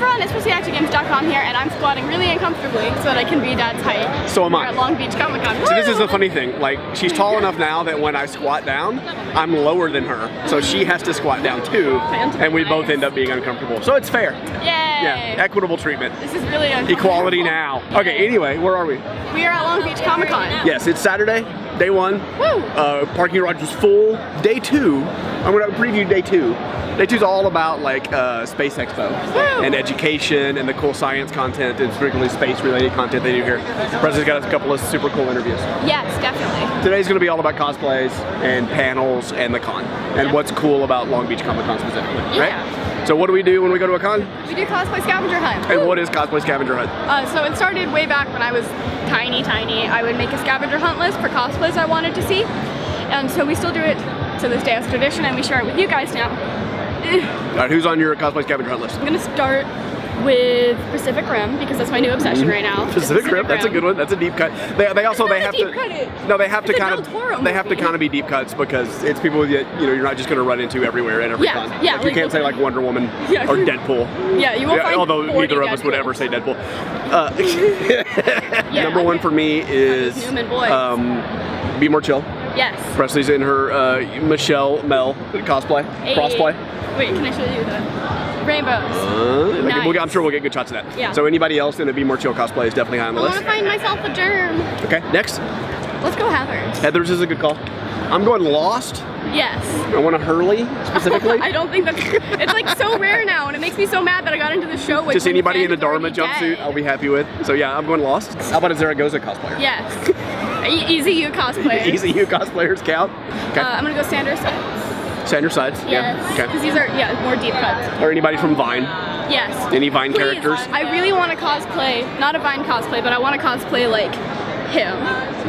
everyone, it's PresleyActionGames.com here, and I'm squatting really uncomfortably so that I can be Dad's height. So am I. We're at Long Beach Comic Con. So this is the funny thing, like, she's tall enough now that when I squat down, I'm lower than her. So she has to squat down too, and we both end up being uncomfortable. So it's fair. Yay! Yeah, equitable treatment. This is really uncomfortable. Equality now. Okay, anyway, where are we? We are at Long Beach Comic Con. Yes, it's Saturday, day one. Woo! Parking garage was full. Day two, I'm gonna preview day two. Day two's all about like Space Expo and education and the cool science content and particularly space related content they do here. Presley's got a couple of super cool interviews. Yes, definitely. Today's gonna be all about cosplays and panels and the con and what's cool about Long Beach Comic Con specifically, right? So what do we do when we go to a con? We do cosplay scavenger hunt. And what is cosplay scavenger hunt? So it started way back when I was tiny. I would make a scavenger hunt list for cosplays I wanted to see. And so we still do it to this day as tradition, and we share it with you guys now. Alright, who's on your cosplay scavenger hunt list? I'm gonna start with Pacific Rim because that's my new obsession right now. Pacific Rim, that's a good one. That's a deep cut. They have to. No, they have to kind of be deep cuts because it's people that you're not just gonna run into everywhere at every con. Yeah, like you can't say like Wonder Woman or Deadpool. Yeah, you won't find although neither of us would ever say Deadpool. Number one for me is Be More Chill. Yes. Presley's in her Michelle Mel cosplay. Crossplay. Wait, can I show you the rainbows? Nice. I'm sure we'll get good shots of that. Yeah. So anybody else in a Be More Chill cosplay is definitely high on the list. I want to find myself a germ. Okay, next. Let's go Heather's. Heather's is a good call. I'm going Lost. Yes. I want a Hurley specifically. I don't think that's. It's like so rare now, and it makes me so mad that I got into the show with. Just anybody in a Dharma jumpsuit, I'll be happy with. So yeah, I'm going Lost. How about a Zaragoza cosplayer? Yes. Easy U cosplayers. Easy U cosplayers count. Okay. I'm gonna go Sanders Sides. Sanders Sides. Yes. Yeah. Okay. Because these are more deep cuts. Or anybody from Vine. Yes. Any Vine Please. characters? I really want to cosplay, not a Vine cosplay, but I want to cosplay like him.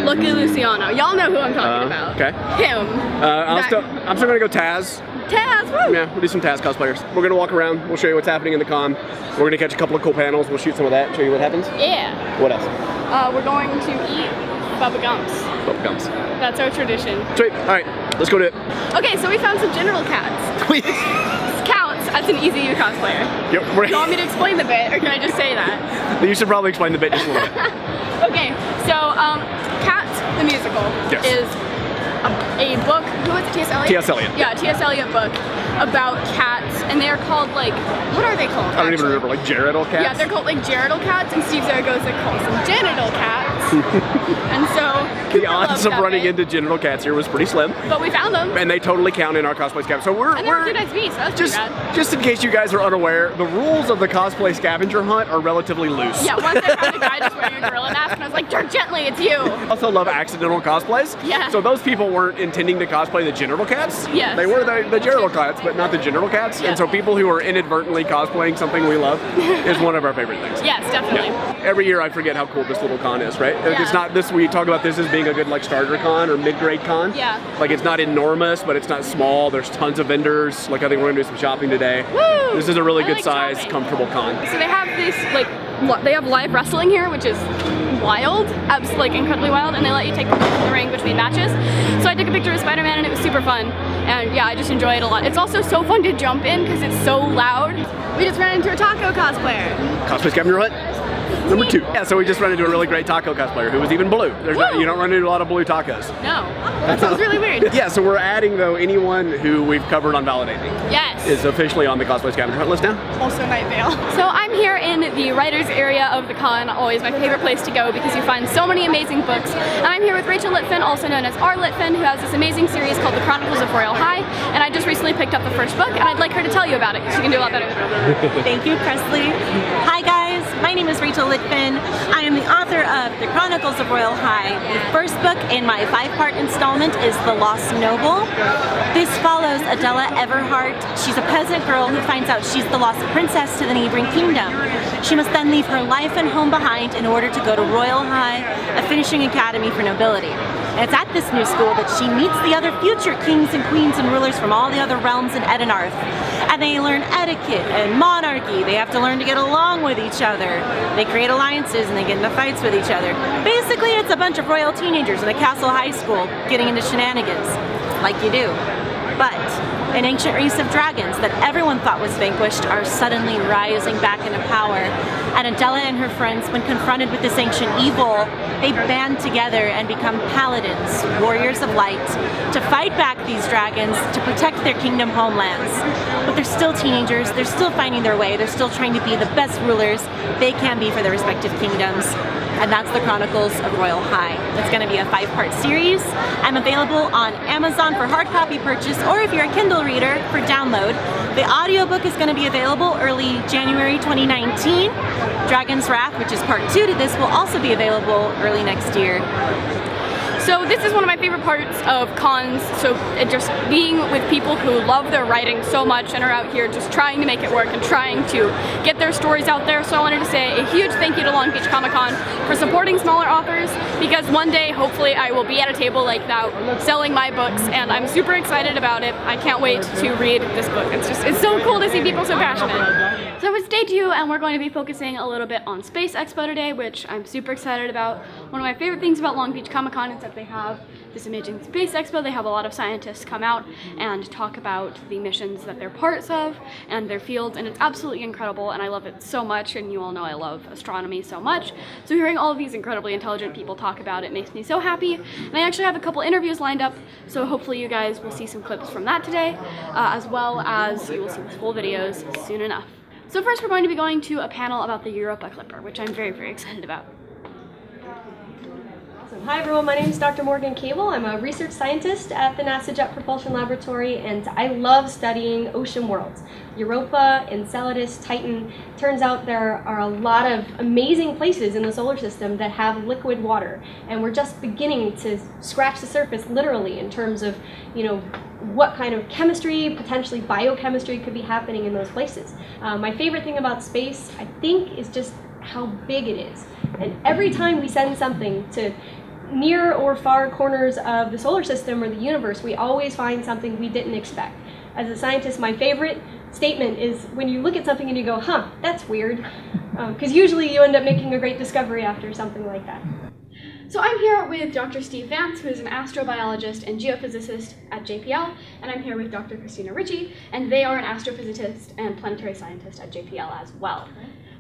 Lucky Luciano. Y'all know who I'm talking about. Okay. Him. I'm still gonna go Taz. Taz, woo! Yeah, we'll do some Taz cosplayers. We're gonna walk around, we'll show you what's happening in the con. We're gonna catch a couple of cool panels, we'll shoot some of that, show you what happens. Yeah. What else? We're going to eat Bubba Gumps. Bubba Gumps. That's our tradition. Sweet, alright, let's go do it. Okay, so we found some genital cats. Counts as an easy U cosplayer. Yep. Do you want me to explain the bit, or can I just say that? You should probably explain the bit just a little bit. Okay, so Cats, the musical, is a book. Who is it? T.S. Eliot? T.S. Eliot. Yeah, T.S. Eliot book about cats, and they're called like, what are they called? I don't even remember, like genital cats? Yeah, they're called like genital cats, and Steve Zaragoza calls them genital cats. And so the odds of running into genital cats here was pretty slim. But we found them. And they totally count in our cosplay scavenger. So we're nice beats, so that's just in case you guys are unaware, the rules of the cosplay scavenger hunt are relatively loose. Yeah, once I found a guy just wearing a gorilla mask, and I was like, "Dirt gently, it's you." I also love accidental cosplays. Yeah. So those people weren't intending to cosplay the genital cats. Yes. They were the genital cats, but not the genital cats. Yeah. And so people who are inadvertently cosplaying something we love is one of our favorite things. Yes, definitely. Yeah. Every year I forget how cool this little con is, right? Yeah. It's not this, we talk about this as being a good like starter con or mid-grade con. Yeah. Like it's not enormous, but it's not small. There's tons of vendors. Like I think we're gonna do some shopping today. Woo! This is a really good like size, shopping. comfortable con. So they have this they have live wrestling here, which is wild, like incredibly wild, and they let you take the ring between matches. So I took a picture of Spider-Man and it was super fun, and yeah, I just enjoy it a lot. It's also so fun to jump in because it's so loud. We just ran into a taco cosplayer. Cosplay scavenger hunt? Number 2. Yeah, so we just ran into a really great taco cosplayer who was even blue. You don't run into a lot of blue tacos. No, that sounds really weird. Yeah, so we're adding though anyone who we've covered on validating. Yes. Is officially on the cosplay scavenger hunt list now. Also Night Vale. So I'm here in the writers area of the con, always my favorite place to go because you find so many amazing books. And I'm here with Rachel Litfin, also known as R. Litfin, who has this amazing series called The Chronicles of Royal High. And I just recently picked up the first book, and I'd like her to tell you about it because she can do a lot better. Thank you, Presley. Hi guys, my name is Rachel Litfin. I am the author of The Chronicles of Royal High. The first book in my 5-part installment is The Lost Noble. This follows Adela Everhart. She's a peasant girl who finds out she's the lost princess to the neighboring kingdom. She must then leave her life and home behind in order to go to Royal High, a finishing academy for nobility. And it's at this new school that she meets the other future kings and queens and rulers from all the other realms in Edenarth. And they learn etiquette and monarchy. They have to learn to get along with each other. They create alliances and they get into fights with each other. Basically, it's a bunch of royal teenagers in a castle high school getting into shenanigans, like you do. But An ancient race of dragons that everyone thought was vanquished are suddenly rising back into power. And Adela and her friends, when confronted with this ancient evil, they band together and become paladins, warriors of light, to fight back these dragons, to protect their kingdom homelands. But they're still teenagers, they're still finding their way, they're still trying to be the best rulers they can be for their respective kingdoms. And that's the Chronicles of Royal High. It's going to be a 5-part series. I'm available on Amazon for hard copy purchase, or if you're a Kindle reader, for download. The audiobook is going to be available early January 2019. Dragon's Wrath, which is part 2 to this, will also be available early next year. So this is one of my favorite parts of cons, so just being with people who love their writing so much and are out here just trying to make it work and trying to get their stories out there. So I wanted to say a huge thank you to Long Beach Comic Con for supporting smaller authors, because one day hopefully I will be at a table like that selling my books, and I'm super excited about it. I can't wait to read this book. It's so cool to see people so passionate. So it's day 2 and we're going to be focusing a little bit on Space Expo today, which I'm super excited about. One of my favorite things about Long Beach Comic Con is that they have this amazing Space Expo. They have a lot of scientists come out and talk about the missions that they're parts of and their fields, and it's absolutely incredible, and I love it so much, and you all know I love astronomy so much. So hearing all of these incredibly intelligent people talk about it makes me so happy, and I actually have a couple interviews lined up, so hopefully you guys will see some clips from that today, as well as you will see the full videos soon enough. So first we're going to be going to a panel about the Europa Clipper, which I'm very, very excited about. Hi everyone, my name is Dr. Morgan Cable. I'm a research scientist at the NASA Jet Propulsion Laboratory, and I love studying ocean worlds. Europa, Enceladus, Titan. Turns out there are a lot of amazing places in the solar system that have liquid water, and we're just beginning to scratch the surface literally in terms of, what kind of chemistry, potentially biochemistry could be happening in those places. My favorite thing about space, I think, is just how big it is. And every time we send something to near or far corners of the solar system or the universe, we always find something we didn't expect. As a scientist, my favorite statement is when you look at something and you go, huh, that's weird. Because usually you end up making a great discovery after something like that. So I'm here with Dr. Steve Vance, who is an astrobiologist and geophysicist at JPL, and I'm here with Dr. Christina Ritchie, and they are an astrophysicist and planetary scientist at JPL as well.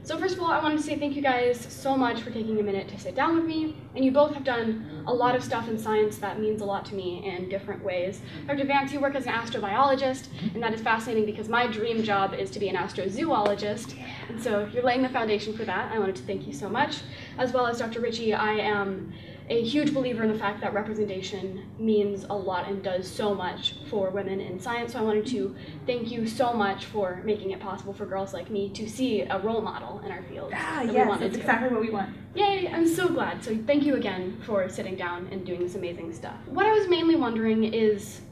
So first of all, I wanted to say thank you guys so much for taking a minute to sit down with me, and you both have done a lot of stuff in science that means a lot to me in different ways. Dr. Vance, you work as an astrobiologist, and that is fascinating because my dream job is to be an astrozoologist, and so you're laying the foundation for that. I wanted to thank you so much. As well as Dr. Ritchie, I am a huge believer in the fact that representation means a lot and does so much for women in science, so I wanted to thank you so much for making it possible for girls like me to see a role model in our field. Yes, that's exactly what we want. Yay, I'm so glad. So thank you again for sitting down and doing this amazing stuff. What I was mainly wondering is,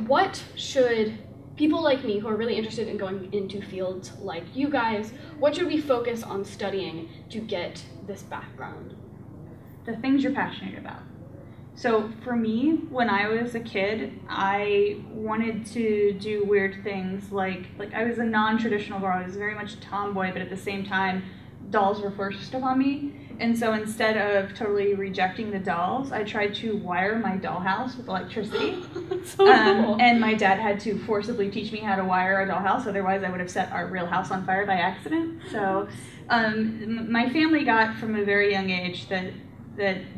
what should people like me who are really interested in going into fields like you guys, what should we focus on studying to get this background? The things you're passionate about. So for me, when I was a kid, I wanted to do weird things like I was a non-traditional girl. I was very much a tomboy, but at the same time, dolls were forced upon me. And so instead of totally rejecting the dolls, I tried to wire my dollhouse with electricity. That's so cool. And my dad had to forcibly teach me how to wire a dollhouse, otherwise I would have set our real house on fire by accident. So my family got from a very young age that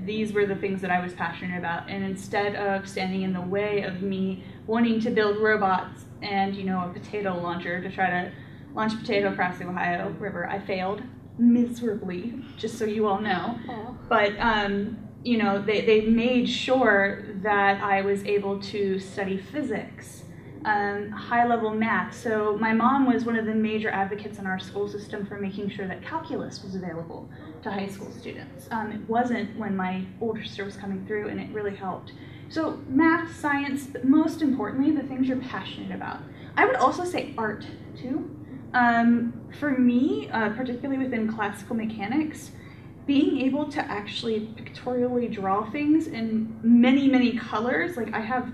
these were the things that I was passionate about, and instead of standing in the way of me wanting to build robots and a potato launcher to try to launch a potato across the Ohio River, I failed miserably, just so you all know. Aww. But they made sure that I was able to study physics, high-level math. So my mom was one of the major advocates in our school system for making sure that calculus was available to high school students. It wasn't when my older sister was coming through, and it really helped. So math, science, but most importantly, the things you're passionate about. I would also say art, too. For me, particularly within classical mechanics, being able to actually pictorially draw things in many, many colors, like I have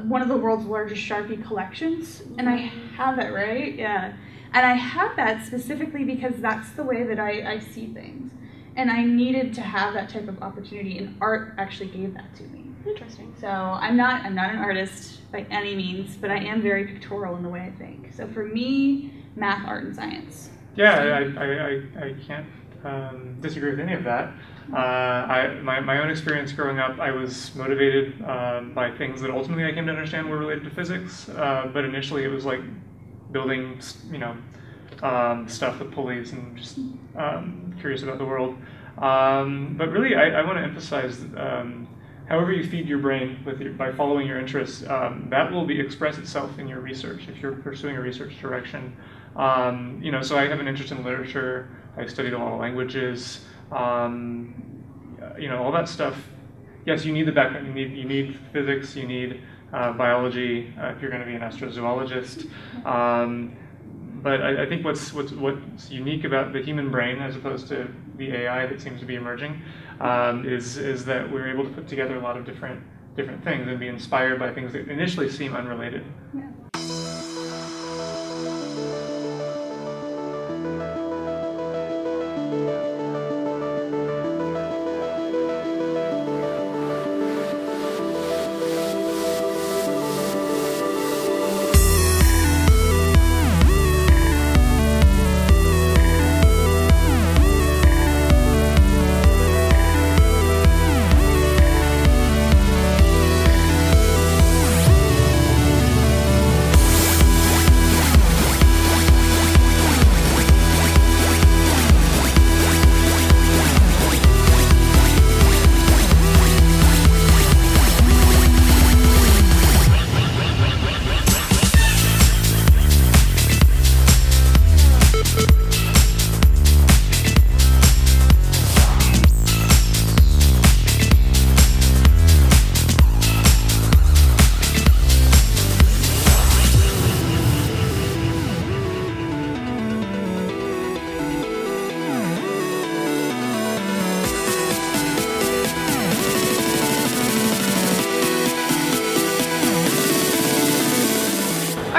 one of the world's largest Sharpie collections, and I have it, right? Yeah. And I have that specifically because that's the way that I see things. And I needed to have that type of opportunity, and art actually gave that to me. Interesting. So I'm not an artist by any means, but I am very pictorial in the way I think. So for me, math, art, and science. Yeah, I can't disagree with any of that. My own experience growing up, I was motivated by things that ultimately I came to understand were related to physics, but initially it was like building, stuff with pulleys and just curious about the world. But really, I want to emphasize however you feed your brain by following your interests, that will express itself in your research if you're pursuing a research direction. So I have an interest in literature. I studied a lot of languages. All that stuff. Yes, you need the background. You need physics. You need biology if you're going to be an astrozoologist. But I think what's unique about the human brain, as opposed to the AI that seems to be emerging, is that we're able to put together a lot of different things and be inspired by things that initially seem unrelated. Yeah.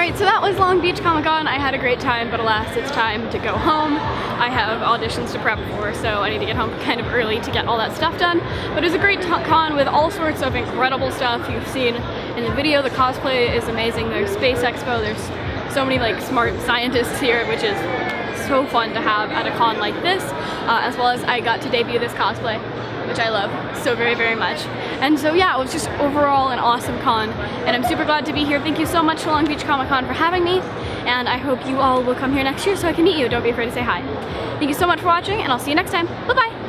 Alright, so that was Long Beach Comic Con. I had a great time, but alas, it's time to go home. I have auditions to prep for, so I need to get home kind of early to get all that stuff done. But it was a great con with all sorts of incredible stuff you've seen in the video. The cosplay is amazing. There's Space Expo. There's so many like smart scientists here, which is so fun to have at a con like this. As well as I got to debut this cosplay, which I love so very, very much. And so yeah, it was just overall an awesome con, and I'm super glad to be here. Thank you so much to Long Beach Comic Con for having me, and I hope you all will come here next year so I can meet you. Don't be afraid to say hi. Thank you so much for watching, and I'll see you next time. Bye-bye!